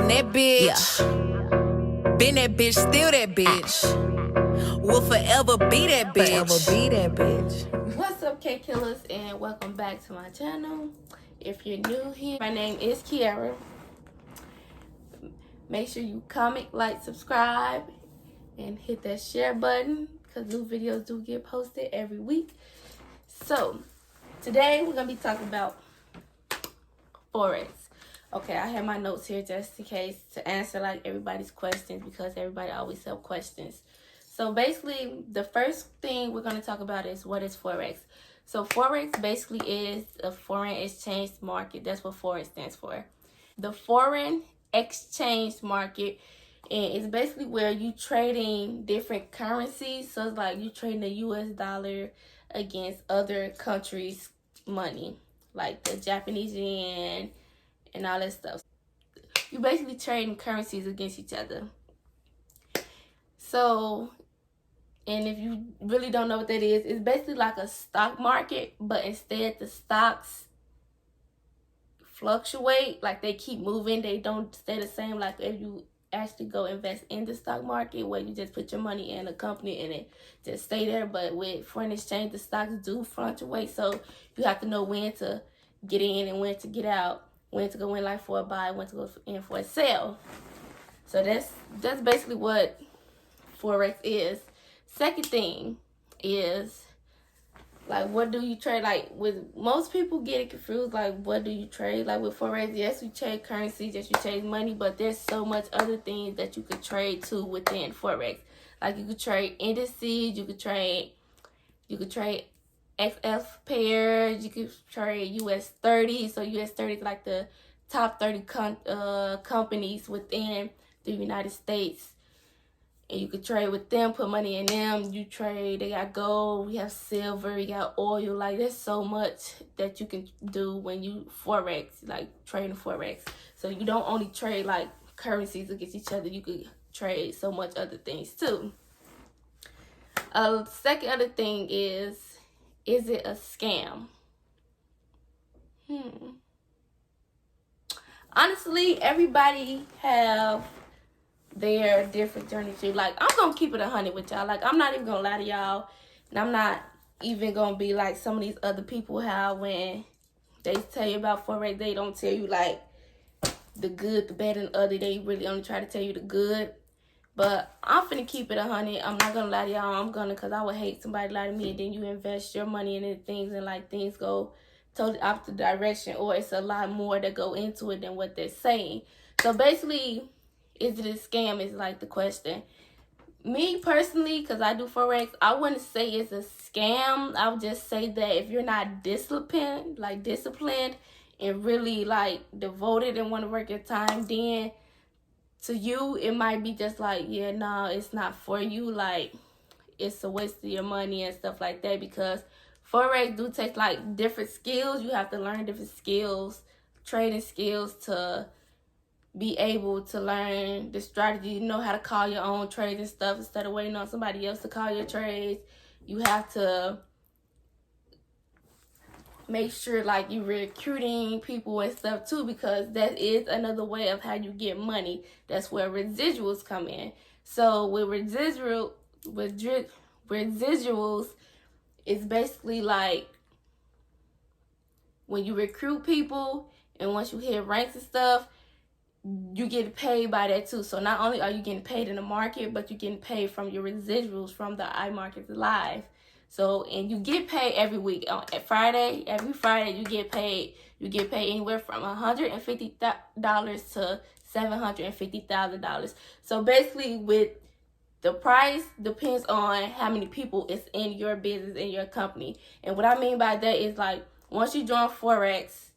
that bitch. Yeah. Been that bitch, still that bitch. Will forever be that bitch. Forever be that bitch. What's up, K Killers, and welcome back to my channel. If you're new here, my name is Kiara. Make sure you comment, like, subscribe, and hit that share button because new videos do get posted every week. So today we're gonna be talking about Forex. Okay, I have my notes here just in case to answer like everybody's questions because everybody always have questions. So basically, the first thing we're going to talk about is what is Forex. So Forex basically is a foreign exchange market. That's what Forex stands for. The foreign exchange market is basically where you trading different currencies. So it's like you trading the US dollar against other countries' money, like the Japanese yen and all that stuff. You basically trading currencies against each other. So, and if you really don't know what that is, it's basically like a stock market, but instead the stocks fluctuate, like they keep moving, they don't stay the same. Like if you actually go invest in the stock market where you just put your money in a company and it just stay there, but with foreign exchange the stocks do fluctuate, so you have to know when to get in and when to get out, when to go in like for a buy, when to go in for a sell. So that's basically what Forex is. Second thing is like, what do you trade? Like, with most people get it confused, like what do you trade? Like with Forex, yes, we trade currency, yes, you trade money, but there's so much other things that you could trade too within Forex. Like you could trade indices, you could trade XF pairs, you could trade US 30. So US 30 is like the top 30 companies within the United States. And you could trade with them, put money in them. You trade, they got gold, we have silver, we got oil. Like there's so much that you can do when you Forex, like trading Forex. So you don't only trade like currencies against each other, you could trade so much other things too. Second other thing is it a scam? Honestly, everybody have their different journey too. Like, I'm gonna keep it 100 with y'all. Like, I'm not even gonna lie to y'all, and I'm not even gonna be like some of these other people how when they tell you about Forex, they don't tell you like the good, the bad, and the other. They really only try to tell you the good. But I'm finna keep it 100. I'm not gonna lie to y'all. I'm gonna, cause I would hate somebody lie to me and then you invest your money in things and like things go totally opposite direction, or it's a lot more that go into it than what they're saying. So basically, is it a scam is like the question. Me personally, because I do Forex, I wouldn't say it's a scam. I would just say that if you're not disciplined and really like devoted and want to work your time, then to you it might be just like, yeah, no, it's not for you. Like it's a waste of your money and stuff like that, because Forex do take like different skills. You have to learn different skills, trading skills, to be able to learn the strategy. You know how to call your own trades and stuff instead of waiting on somebody else to call your trades. You have to make sure like you're recruiting people and stuff too, because that is another way of how you get money. That's where residuals come in. So with residuals, it's basically like when you recruit people and once you hit ranks and stuff, you get paid by that too. So not only are you getting paid in the market, but you're getting paid from your residuals from the iMarket Live. So, and you get paid every week. Every Friday you get paid. You get paid anywhere from $150 to $750,000. So basically, with the price depends on how many people is in your business, in your company. And what I mean by that is like, once you join Forex,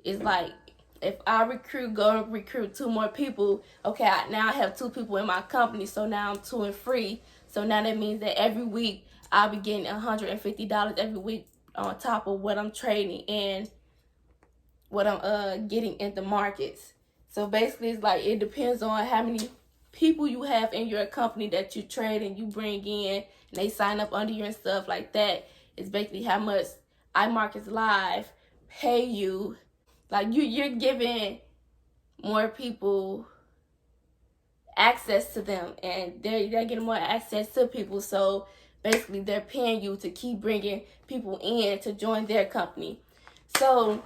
it's like, if I go recruit 2 more people, okay, now I have 2 people in my company, so now I'm 2 and free. So now that means that every week I'll be getting $150 every week on top of what I'm trading and what I'm getting in the markets. So basically, it's like it depends on how many people you have in your company that you trade and you bring in, and they sign up under you and stuff like that. It's basically how much iMarket Live pay you. Like you're giving more people access to them, and they're getting more access to people. So basically, they're paying you to keep bringing people in to join their company. So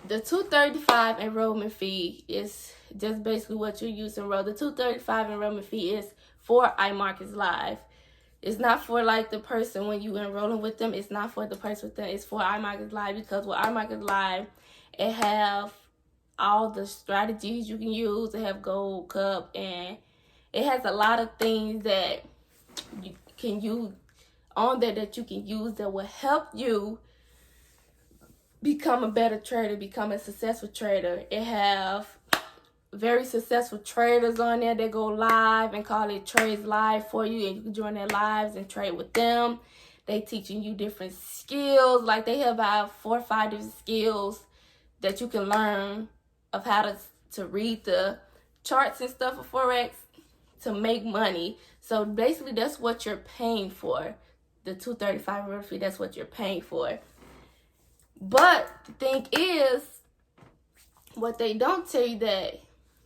the $235 enrollment fee is just basically what you use to enroll. The $235 enrollment fee is for iMarkets Live. It's not for like the person when you enrolling with them. It's not for the person with them. It's for iMarkets Live, because with iMarkets Live, it have all the strategies you can use. It have Gold Cup, and it has a lot of things that you can use on there that you can use that will help you become a better trader, become a successful trader. It have very successful traders on there that go live and call it trades live for you, and you can join their lives and trade with them. They teaching you different skills. Like, they have about 4 or 5 different skills that you can learn of how to read the charts and stuff for Forex to make money. So basically, that's what you're paying for. The $235 referral fee, that's what you're paying for. But the thing is, what they don't tell you, that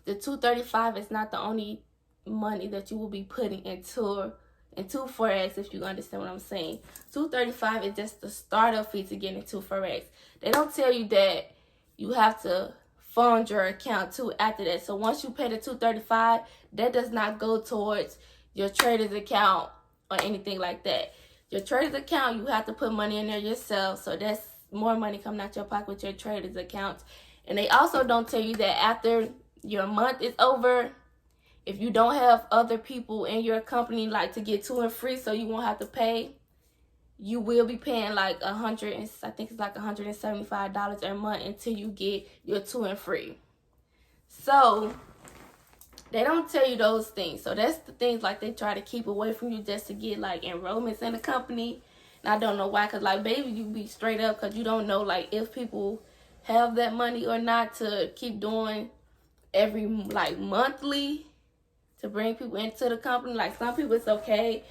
the $235 is not the only money that you will be putting into Forex, if you understand what I'm saying. $235 is just the startup fee to get into Forex. They don't tell you that you have to fund your account too after that. So once you pay the $235, that does not go towards your trader's account or anything like that. Your trader's account, you have to put money in there yourself. So that's more money coming out your pocket with your trader's account. And they also don't tell you that after your month is over, if you don't have other people in your company like to get to and free, so you won't have to pay, you will be paying like $175 a month until you get your 2 and free. So they don't tell you those things. So that's the things like they try to keep away from you just to get like enrollments in the company. And I don't know why, because like, baby, you be straight up, because you don't know like if people have that money or not to keep doing every like monthly to bring people into the company. Like, some people it's okay,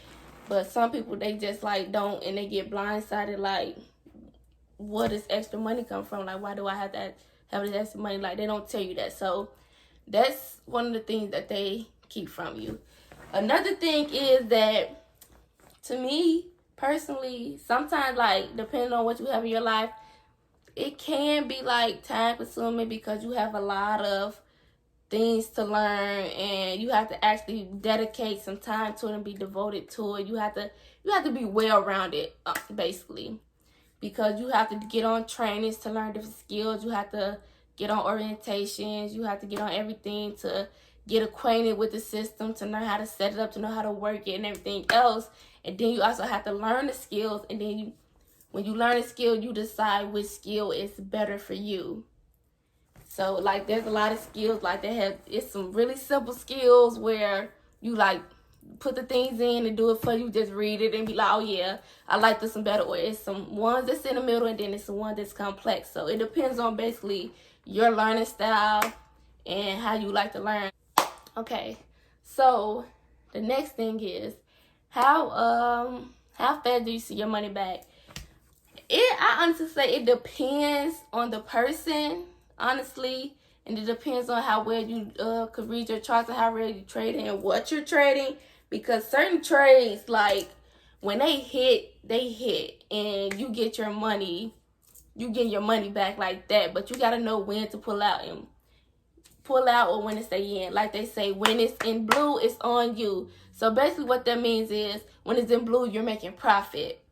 but some people they just like don't, and they get blindsided. Like, where does extra money come from? Like, why do I have to have this extra money? Like, they don't tell you that. So that's one of the things that they keep from you. Another thing is that, to me personally, sometimes like depending on what you have in your life, it can be like time consuming, because you have a lot of things to learn, and you have to actually dedicate some time to it and be devoted to it. You have to be well-rounded, basically, because you have to get on trainings to learn different skills. You have to get on orientations. You have to get on everything to get acquainted with the system, to learn how to set it up, to know how to work it and everything else. And then you also have to learn the skills, and then when you learn a skill, you decide which skill is better for you. So, like, there's a lot of skills, like, it's some really simple skills where you, like, put the things in and do it for you, just read it and be like, oh, yeah, I like this one better. Or it's some ones that's in the middle, and then it's the one that's complex. So, it depends on, basically, your learning style and how you like to learn. Okay, so the next thing is, how fast do you see your money back? I honestly say it depends on the person, honestly, and it depends on how well you could read your charts and how well you trading and what you're trading, because certain trades, like, when they hit, and you get your money, back like that. But you gotta know when to pull out or when to stay in. Like they say, when it's in blue, it's on you. So basically what that means is, when it's in blue, you're making profit,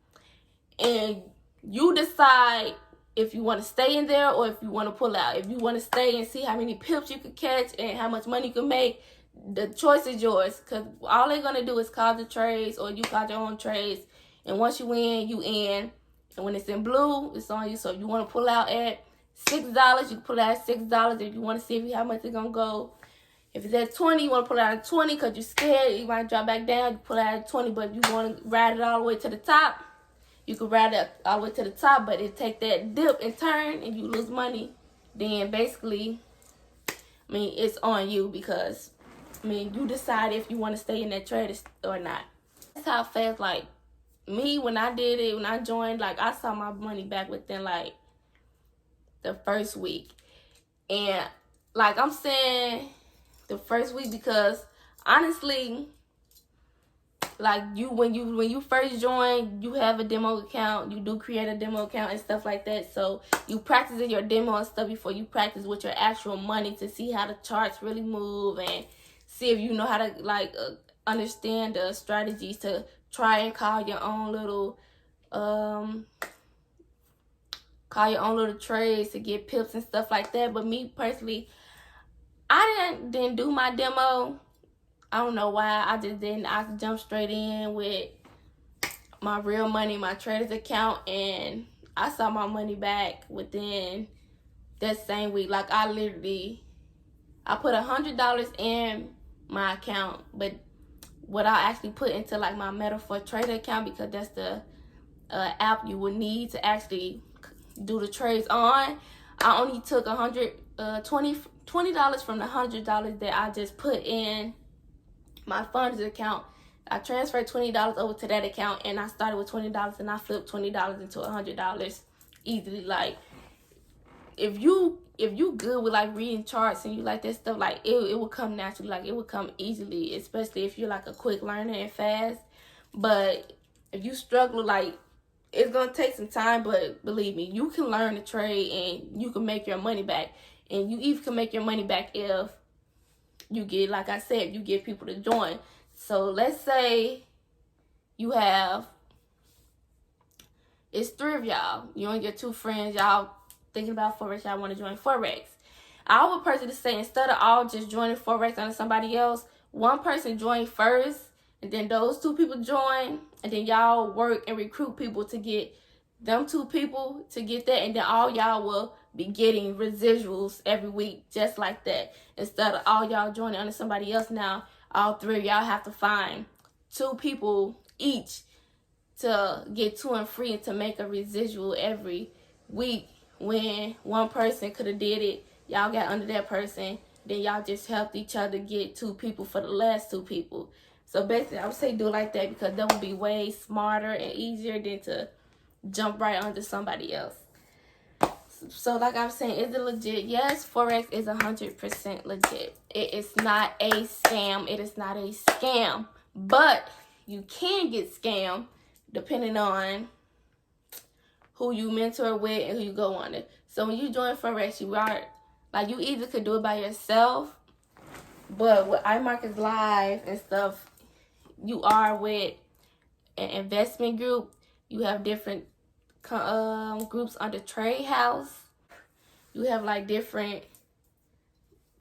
and you decide if you want to stay in there or if you want to pull out. If you want to stay and see how many pips you can catch and how much money you can make, the choice is yours, because all they're going to do is call the trades, or you call your own trades, and once you win, you in. And when it's in blue, it's on you. So if you want to pull out at $6, you can pull out at $6. If you want to see how much it's going to go, if it's at 20, you want to pull out at 20 because you're scared you might drop back down, you pull out at 20. But if you want to ride it all the way to the top, you can ride it all the way to the top, but it take that dip and turn and you lose money. Then basically, it's on you, because, you decide if you want to stay in that trade or not. That's how fast, like, me, when I did it, when I joined, like, I saw my money back within, like, the first week. And, like I'm saying, the first week, because honestly, like when you first join, you have a demo account, you do create a demo account and stuff like that. So you practice in your demo and stuff before you practice with your actual money, to see how the charts really move and see if you know how to like understand the strategies to try and call your own little trades to get pips and stuff like that. But me personally, I didn't do my demo. I don't know why. I just didn't. I jumped straight in with my real money, my trader's account, and I saw my money back within that same week. Like I put $100 in my account, but what I actually put into like my Metaphor trader account, because that's the app you would need to actually do the trades on. I only took $20 from the $100 that I just put in my funds account. I transferred $20 over to that account, and I started with $20, and I flipped $20 into $100 easily. Like if you good with like reading charts and you like that stuff, like it will come naturally. Like it will come easily, especially if you're like a quick learner and fast. But if you struggle, like it's gonna take some time, but believe me, you can learn to trade and you can make your money back. And you even can make your money back if you get, like I said, you get people to join. So let's say you have, it's 3 of y'all, you and your 2 friends, y'all thinking about Forex, y'all want to join Forex. I would personally say, instead of all just joining Forex under somebody else, one person join first, and then those 2 people join, and then y'all work and recruit people to get them 2 people to get that, and then all y'all will be getting residuals every week just like that. Instead of all y'all joining under somebody else, now all 3 of y'all have to find 2 people each to get to and free and to make a residual every week. When one person could have did it, y'all got under that person, then y'all just helped each other get 2 people for the last 2 people. So basically, I would say do it like that, because that would be way smarter and easier than to jump right under somebody else. So like I was saying, is it legit? Yes, Forex is 100% legit. It is not a scam. It is not a scam. But you can get scammed depending on who you mentor with and who you go under. So when you join Forex, you are, like, you either could do it by yourself, but with iMarkets Live and stuff, you are with an investment group. You have different groups under Trade House. You have like different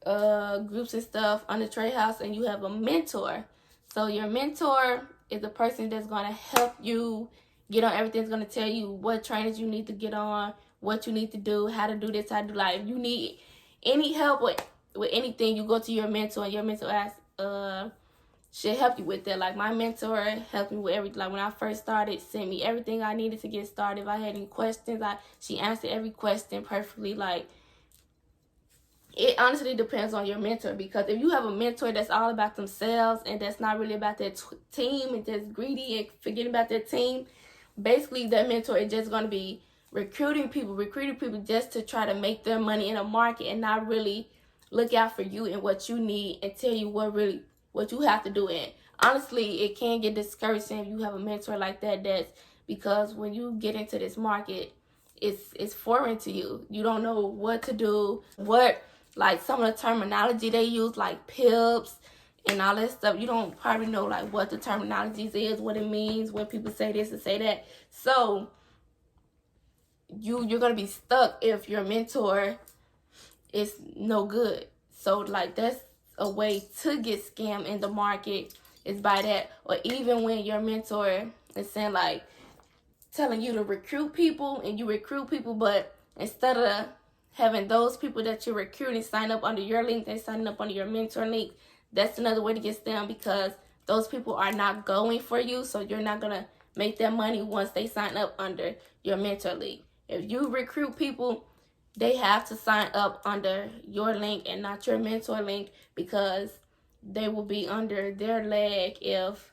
groups and stuff under Trade House, and you have a mentor. So your mentor is the person that's going to help you get on everything. It's going to tell you what trainers you need to get on, what you need to do, how to do this, how to do, like, if you need any help with anything, you go to your mentor, and your mentor asks, should help you with that. Like my mentor helped me with everything. Like when I first started, sent me everything I needed to get started. If I had any questions, she answered every question perfectly. Like, it honestly depends on your mentor, because if you have a mentor that's all about themselves and that's not really about their team and just greedy and forgetting about their team, basically that mentor is just going to be recruiting people just to try to make their money in a market and not really look out for you and what you need and tell you what you have to do. And honestly, it can get discouraging if you have a mentor like that. That's because when you get into this market, it's foreign to you. You don't know what to do, like some of the terminology they use, like pips and all that stuff. You don't probably know like what the terminology is, what it means, when people say this and say that. So you're gonna be stuck if your mentor is no good. So like that's a way to get scammed in the market, is by that. Or even when your mentor is saying, like, telling you to recruit people, and you recruit people, but instead of having those people that you're recruiting sign up under your link, they sign up under your mentor link. That's another way to get scammed, because those people are not going for you, so you're not gonna make their money once they sign up under your mentor link. If you recruit people, they have to sign up under your link and not your mentor link, because they will be under their leg if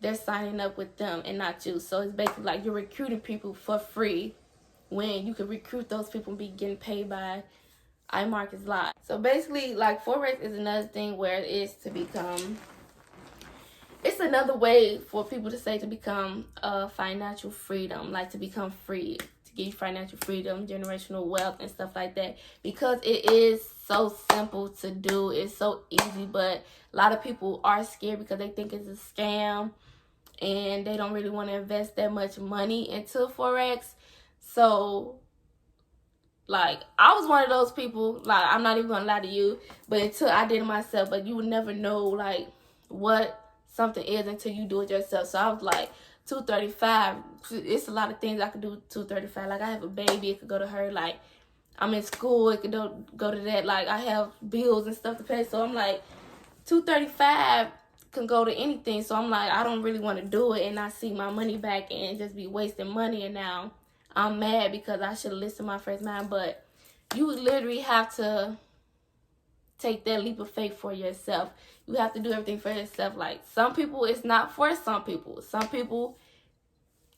they're signing up with them and not you. So it's basically like you're recruiting people for free when you could recruit those people and be getting paid by iMarket's Live. So basically, like, Forex is another thing where it is to become, it's another way for people to say to become financial freedom, like to become free, to give you financial freedom, generational wealth, and stuff like that. Because it is so simple to do, it's so easy, but a lot of people are scared because they think it's a scam and they don't really want to invest that much money into Forex. So, like, I was one of those people, like, I'm not even gonna lie to you, but until I did it myself, but you would never know, like, what something is until you do it yourself. So I was like, 235, it's a lot of things I could do 235. Like, I have a baby, it could go to her. Like, I'm in school, it could go to that. Like, I have bills and stuff to pay. So I'm like, 235 can go to anything. So I'm like, I don't really want to do it and not see my money back and just be wasting money. And now I'm mad because I should have listened to my first mind. But you literally have to take that leap of faith for yourself. You have to do everything for yourself. Like, some people, it's not for some people. Some people,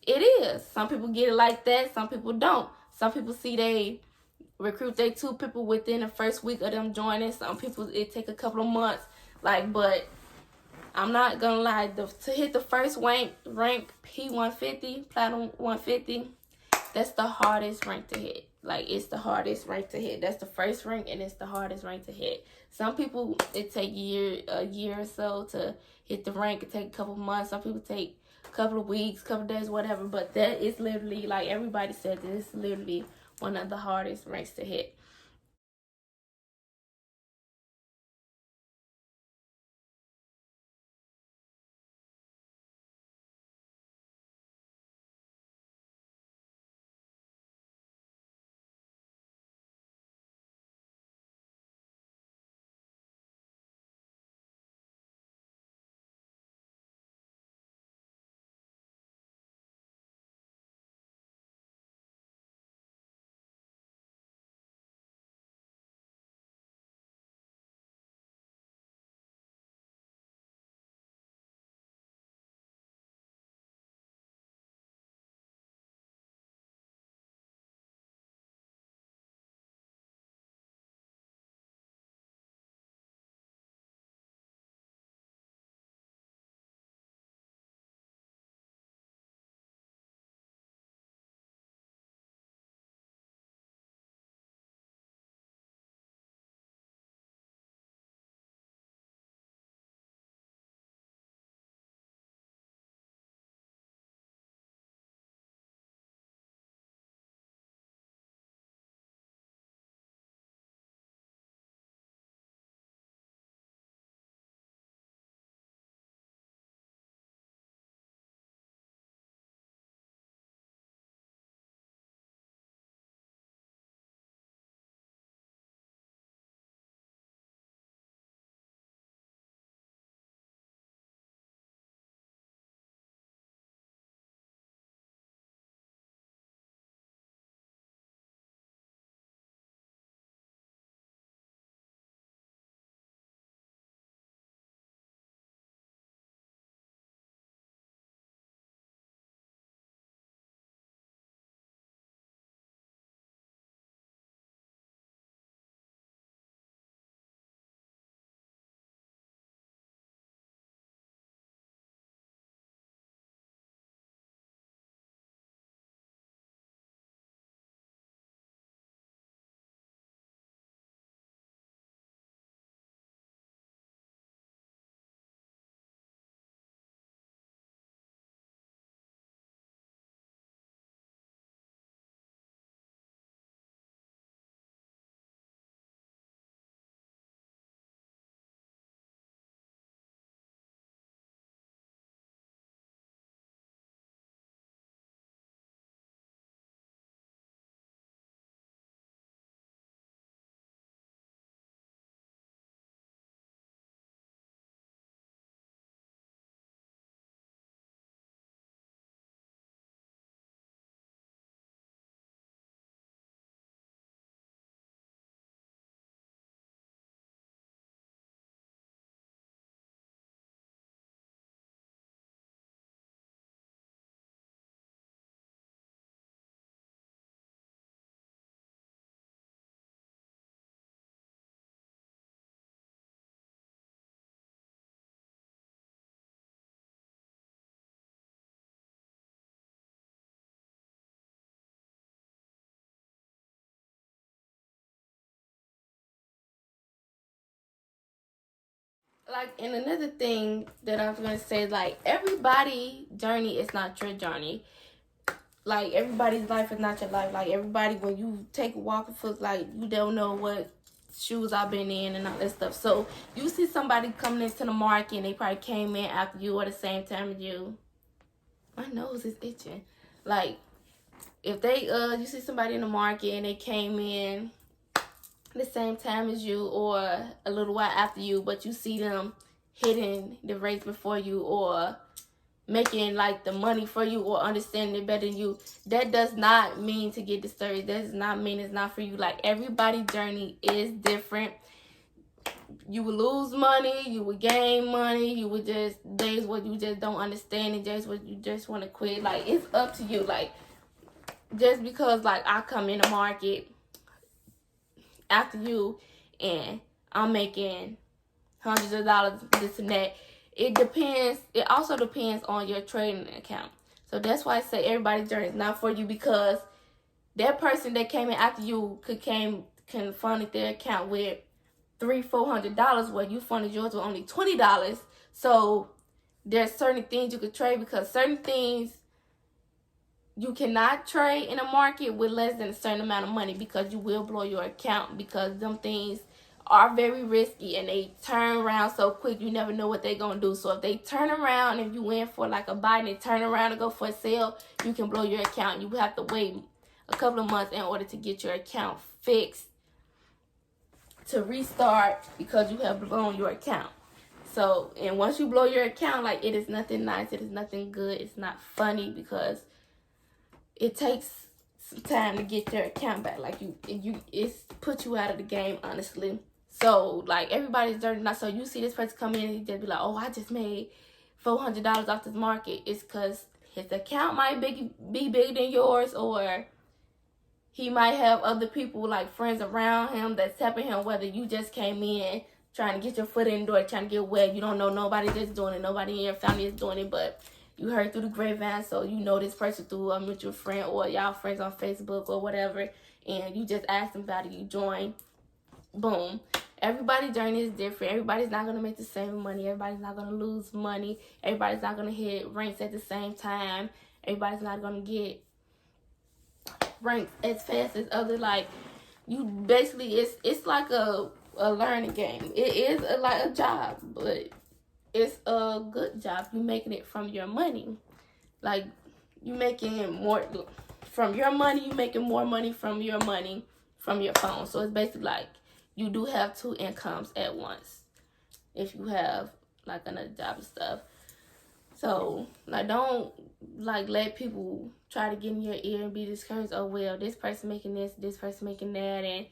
it is. Some people get it like that. Some people don't. Some people see they recruit they 2 people within the first week of them joining. Some people, it take a couple of months. Like, but I'm not gonna lie, to hit the first rank P150, Platinum 150, that's the hardest rank to hit. Like, it's the hardest rank to hit. That's the first rank, and it's the hardest rank to hit. Some people, it take a year or so to hit the rank. It take a couple months. Some people take a couple of weeks, couple of days, whatever. But that is literally, like everybody said, this is literally one of the hardest ranks to hit. Like, and another thing that I was gonna say, like, everybody journey is not your journey. Like, everybody's life is not your life. Like, everybody, when you take a walk of foot, like, you don't know what shoes I've been in and all that stuff. So you see somebody coming into the market and they probably came in after you or the same time as you. My nose is itching. Like, if they you see somebody in the market and they came in the same time as you or a little while after you, but you see them hitting the race before you or making like the money for you or understanding it better than you, that does not mean to get discouraged. That does not mean it's not for you. Like, everybody's journey is different. You will lose money, you will gain money, you will just, days where you just don't understand it, days where you just want to quit. Like, it's up to you. Like, just because like I come in the market after you and I'm making hundreds of dollars, this and that, it depends. It also depends on your trading account. So that's why I say everybody's journey is not for you, because that person that came in after you can fund their account with $300-$400, where you funded yours with only $20. So there's certain things you could trade, because certain things you cannot trade in a market with less than a certain amount of money, because you will blow your account, because them things are very risky and they turn around so quick. You never know what they're going to do. So if they turn around, if you win for like a buy and they turn around and go for a sale, you can blow your account. You have to wait a couple of months in order to get your account fixed to restart, because you have blown your account. So, and once you blow your account, like, it is nothing nice. It is nothing good. It's not funny, because it takes some time to get your account back. Like, it's put you out of the game, honestly. So, like, everybody's dirty. Now, so you see this person come in and he just be like, oh, I just made $400 off this market. It's because his account might be bigger than yours, or he might have other people, like friends around him, that's helping him, whether you just came in trying to get your foot in the door, trying to get wet. You don't know nobody that's doing it. Nobody in your family is doing it, but you heard through the grapevine, so you know this person through a mutual friend or y'all friends on Facebook or whatever, and you just ask them about it, you join, boom. Everybody's journey is different. Everybody's not going to make the same money. Everybody's not going to lose money. Everybody's not going to hit ranks at the same time. Everybody's not going to get ranked as fast as other. Like, you basically, it's like a learning game. It is like a job, but it's a good job. You making it from your money. Like, you making more from your money. You making more money from your phone. So it's basically like you do have two incomes at once if you have like another job and stuff. So, like, don't like let people try to get in your ear and be discouraged. Oh, well, this person making this person making that, and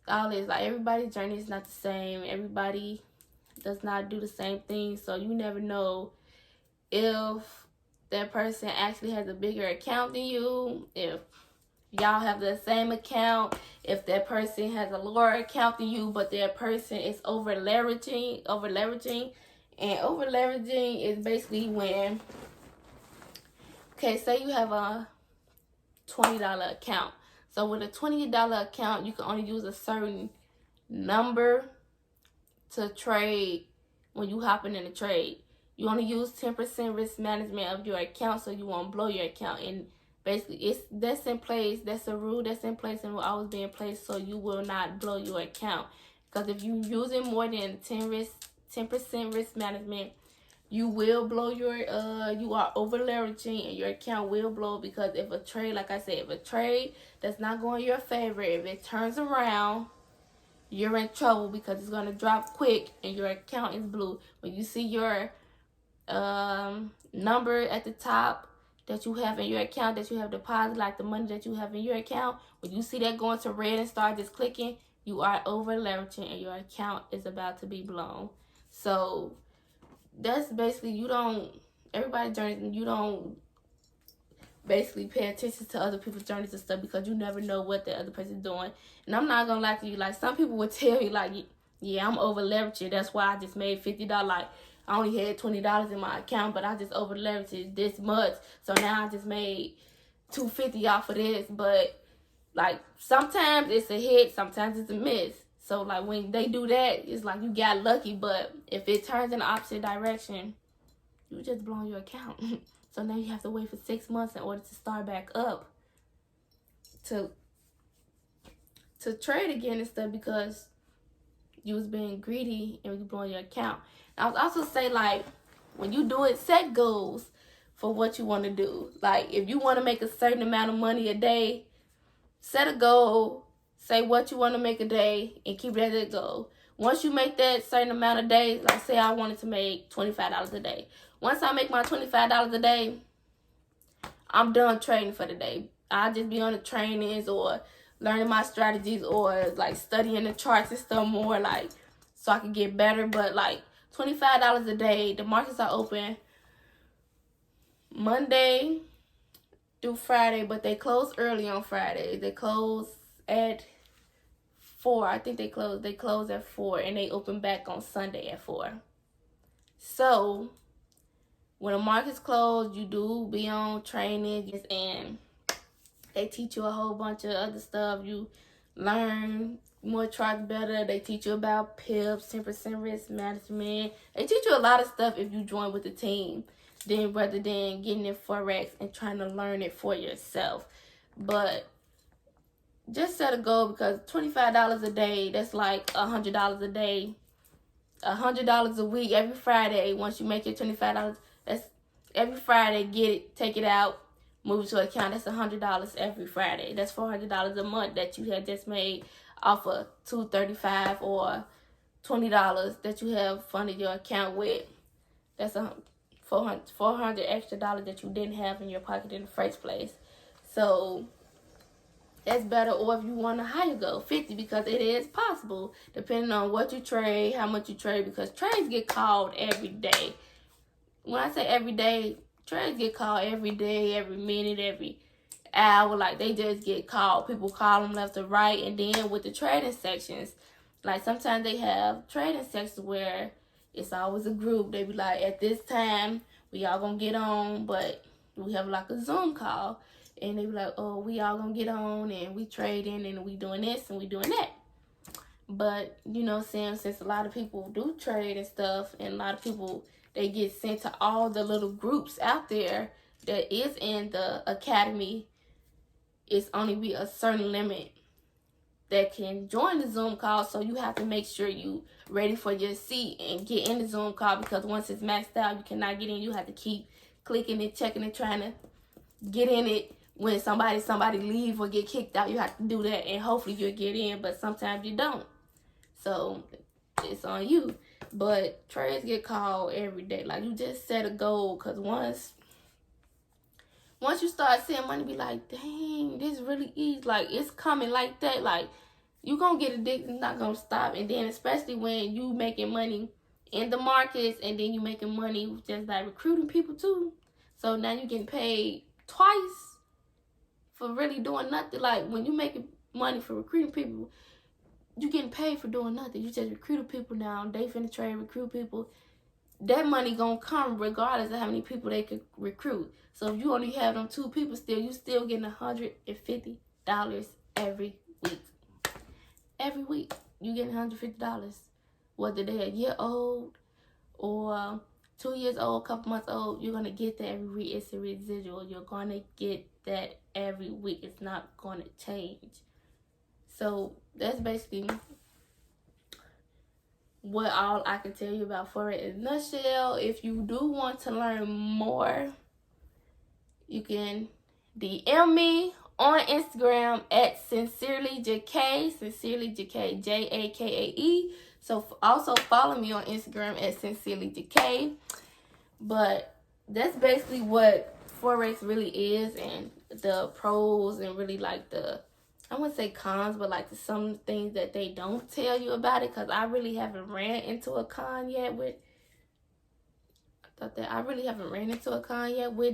all this. Like, everybody's journey is not the same. Everybody does not do the same thing. So you never know if that person actually has a bigger account than you, if y'all have the same account, if that person has a lower account than you, but that person is over leveraging. And over leveraging is basically when, okay, say you have a $20 account. So with a $20 account, you can only use a certain number to trade when you hopping in a trade. You only use 10% risk management of your account, so you won't blow your account. And basically, that's in place. That's a rule that's in place and will always be in place, so you will not blow your account. Because if you using more than 10% risk management, you will blow your you are over leveraging, and your account will blow. Because if a trade, like I said, if a trade that's not going your favor, if it turns around, you're in trouble, because it's going to drop quick and your account is blue. When you see your number at the top that you have in your account, that you have deposited, like the money that you have in your account, when you see that going to red and start just clicking, you are over leveraging and your account is about to be blown. So that's basically, everybody's journey, you don't basically pay attention to other people's journeys and stuff, because you never know what the other person's doing. And I'm not gonna lie to you, like, some people would tell you, like, yeah, I'm over leveraging, that's why I just made $50. Like, I only had $20 in my account, but I just over leveraged this much, so now I just made $250 off of this. But like, sometimes it's a hit, sometimes it's a miss. So like when they do that, it's like you got lucky. But if it turns in the opposite direction, you just blown your account. So now you have to wait for 6 months in order to start back up to trade again and stuff, because you was being greedy and you blowing your account. And I would also say, like, when you do it, set goals for what you want to do. Like, if you want to make a certain amount of money a day, set a goal, say what you want to make a day, and keep it at that goal. Once you make that certain amount of days, like say I wanted to make $25 a day. Once I make my $25 a day, I'm done trading for the day. I'll just be on the trainings or learning my strategies or like studying the charts and stuff more, like so I can get better. But like $25 a day, the markets are open Monday through Friday, but they close early on Friday. They close at 4. I think they close at 4, and they open back on Sunday at 4. So when the markets close, you do be on training, and they teach you a whole bunch of other stuff. You learn more charts better. They teach you about pips, 10% risk management. They teach you a lot of stuff if you join with the team, then rather than getting in Forex and trying to learn it for yourself. But just set a goal, because $25 a day, that's like $100 a day. $100 a week every Friday. Once you make your $25, that's every Friday. Get it, take it out, move it to an account. That's $100 every Friday. That's $400 a month that you have just made off of $235 or $20 that you have funded your account with. That's $400 extra dollars that you didn't have in your pocket in the first place. So that's better. Or if you want a higher goal, 50, because it is possible, depending on what you trade, how much you trade, because trades get called every day. When I say every day, trades get called every day, every minute, every hour. Like, they just get called. People call them left or right. And then with the trading sections, like sometimes they have trading sections where it's always a group. They be like, at this time, we all gonna get on, but we have like a Zoom call. And they be like, oh, we all gonna get on and we trading and we doing this and we doing that. But, you know, since a lot of people do trade and stuff, and a lot of people, they get sent to all the little groups out there that is in the academy, it's only be a certain limit that can join the Zoom call. So you have to make sure you ready for your seat and get in the Zoom call, because once it's maxed out, you cannot get in. You have to keep clicking and checking and trying to get in it. When somebody leave or get kicked out, you have to do that, and hopefully you'll get in, but sometimes you don't. So it's on you. But trades get called every day. Like, you just set a goal, because once you start seeing money, be like, dang, this really is, like, it's coming like that. Like, you gonna get addicted, it's not gonna stop. And then especially when you making money in the markets, and then you making money just by recruiting people too. So now you getting paid twice for really doing nothing. Like, when you making money for recruiting people, you getting paid for doing nothing. You just recruiting people now. They finna trade, recruit people. That money gonna come regardless of how many people they could recruit. So if you only have them 2 people still, you still getting $150 every week. Every week, you getting $150. Whether they're a year old or 2 years old, a couple months old, you're gonna get that every week. It's a residual. You're gonna get that every week. It's not gonna change. So that's basically what all I can tell you about Forex in a nutshell. If you do want to learn more, you can DM me on Instagram at SincerelyJK, SincerelyJK, JAKAE. So also follow me on Instagram at SincerelyJK. But that's basically what Forex really is, and the pros, and really like I wouldn't say cons, but like some things that they don't tell you about it, because I really haven't ran into a con yet with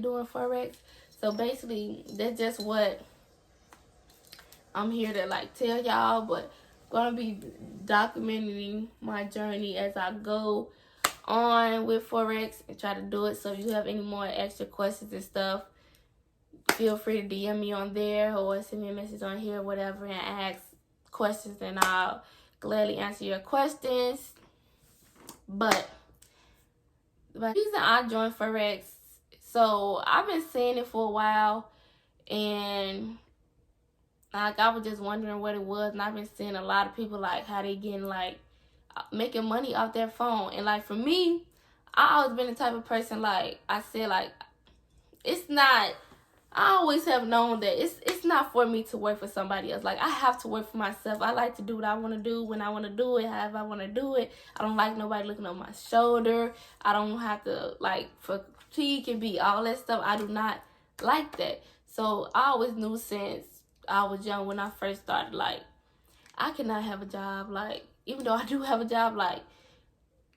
doing Forex. So basically, that's just what I'm here to like tell y'all, but gonna be documenting my journey as I go on with Forex and try to do it. So if you have any more extra questions and stuff, feel free to DM me on there or send me a message on here, whatever, and ask questions, and I'll gladly answer your questions. But the reason I joined Forex, so I've been seeing it for a while, and like I was just wondering what it was, and I've been seeing a lot of people like how they getting like making money off their phone. And like for me, I always been the type of person, like I said, like it's not, I always have known that it's not for me to work for somebody else. Like I have to work for myself. I like to do what I want to do when I want to do it, however I want to do it. I don't like nobody looking on my shoulder. I don't have to like fatigue and be all that stuff. I do not like that. So I always knew since I was young, when I first started, like I cannot have a job. Like even though I do have a job, like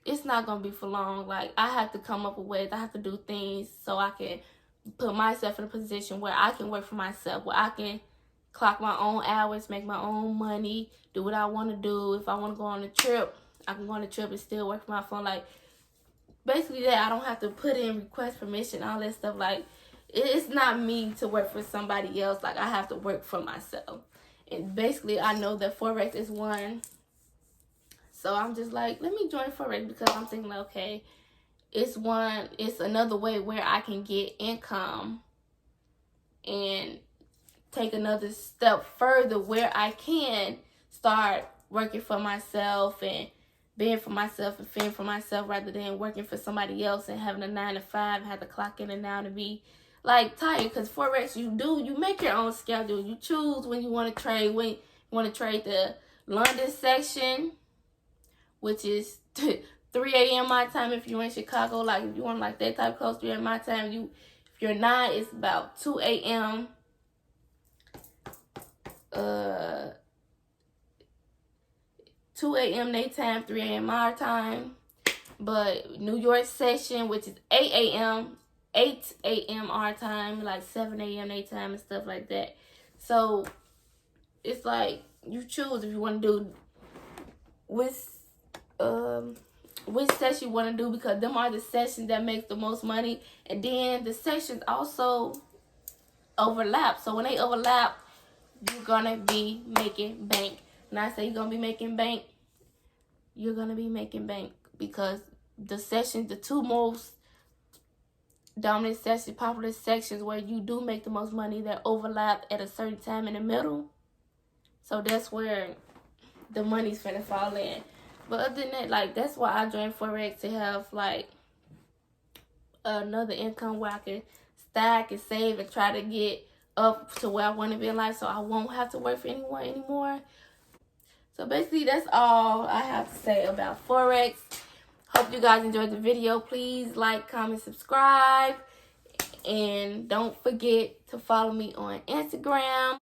it's not gonna be for long. Like I have to come up with ways. I have to do things so I can put myself in a position where I can work for myself, where I can clock my own hours, make my own money, do what I want to do. If I want to go on a trip, I can go on a trip and still work for my phone. Like basically that I don't have to put in request permission, all that stuff. Like it's not me to work for somebody else. Like I have to work for myself. And basically I know that Forex is one. So I'm just like, let me join Forex because I'm thinking like, okay, it's another way where I can get income and take another step further where I can start working for myself and being for myself and fending for myself, rather than working for somebody else and having a 9 to 5, have to clock in and out and be like tired. Because Forex, you make your own schedule. You choose when you want to trade. When you want to trade the London section, which is 3 a.m. my time if you're in Chicago. Like if you want like that type close 3 a.m. my time, if you're not, it's about 2 a.m. 2 a.m. their time, 3 a.m. our time. But New York session, which is 8 a.m. our time, like 7 a.m. their time and stuff like that. So it's like you choose if you want to do which session you want to do, because them are the sessions that make the most money. And then the sessions also overlap. So when they overlap, you're gonna be making bank. When I say you're gonna be making bank, you're gonna be making bank, because the sessions, the two most dominant sessions, popular sections where you do make the most money, that overlap at a certain time in the middle. So that's where the money's finna fall in. But other than that, like that's why I joined Forex, to have like another income where I can stack and save and try to get up to where I want to be in life, so I won't have to work for anyone anymore. So basically that's all I have to say about Forex. Hope you guys enjoyed the video. Please like, comment, subscribe, and don't forget to follow me on Instagram.